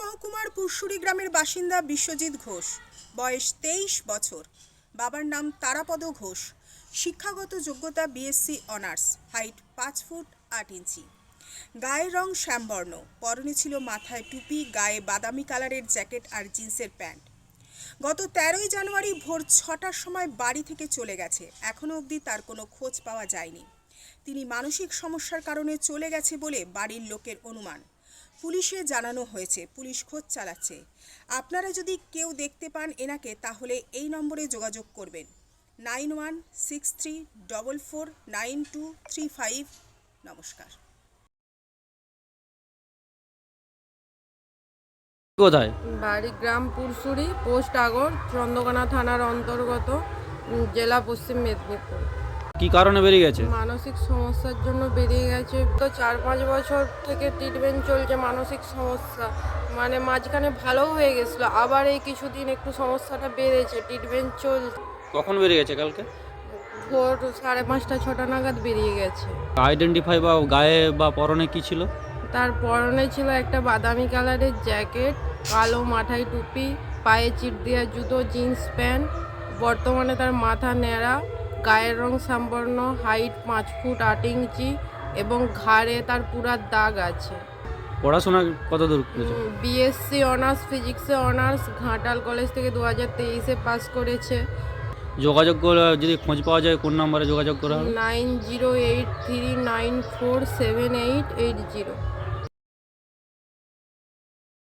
মহকুমার পুরশুরি গ্রামের বাসিন্দা বিশ্বজিৎ ঘোষ, বয়স 23 বছর। বাবার নাম তারাপদ ঘোষ। শিক্ষাগত যোগ্যতা বিএসসি অনার্স। হাইট 5 ফুট 8 ইঞ্চি। গায়ের রং শ্যামবর্ণ। পরনে ছিল মাথায় টুপি, গায়ে বাদামি কালারের জ্যাকেট আর জিন্সের প্যান্ট। গত 13ই জানুয়ারি ভোর 6টার সময় বাড়ি থেকে চলে গেছে। এখনও অবধি তার কোনো খোঁজ পাওয়া যায়নি। তিনি মানসিক সমস্যার কারণে চলে গেছে বলে বাড়ির লোকের অনুমান। পুলিশে জানানো হয়েছে, পুলিশ খোঁজ চালাচ্ছে। আপনারা যদি কেউ দেখতে পান এনাকে, তাহলে এই নম্বরে যোগাযোগ করবেন 9163449235। নমস্কার। কোথায়? বাড়ি গ্রাম পুরশুরি, পোস্ট আগর, চন্দ্রকোনা থানার অন্তর্গত, জেলা পশ্চিম মেদিনীপুর। কি কারণে বেরিয়ে গেছে? মানসিক সমস্যার জন্য বেরিয়ে গেছে। তো 4-5 বছর থেকে ট্রিটমেন্ট চলছে মানসিক সমস্যা, মানে মাঝখানে ভালোও হয়ে গেছিলো, আবার এই কিছুদিন একটু সমস্যাটা বেড়েছে। ট্রিটমেন্ট চলছে। কখন বেরিয়ে গেছে? কালকে ভোর 5:30-6টা নাগাদ বেরিয়ে গেছে। আইডেন্টিফাই বা গায়ে বা পরনে কি ছিল? তার পরনে ছিল একটা বাদামি কালারের জ্যাকেট, কালো মাথায় টুপি, পায়ে চিট দেওয়া জুতো, জিন্স প্যান্ট। বর্তমানে তার মাথা ন্যাড়া, গায়ের রং শ্যামবর্ণ, হাইট 5 ফুট 8 ইঞ্চি এবং ঘাড়ে তার পুরা দাগ আছে। পড়াশোনা কত দূর করেছে? বিএসসি অনার্স, ফিজিক্সে অনার্স, ঘাটাল কলেজ থেকে 2023-এ পাস করেছে। যোগাযোগ করে যদি খোঁজ পাওয়া যায় কোন নম্বরে যোগাযোগ করা হবে? 9083947880।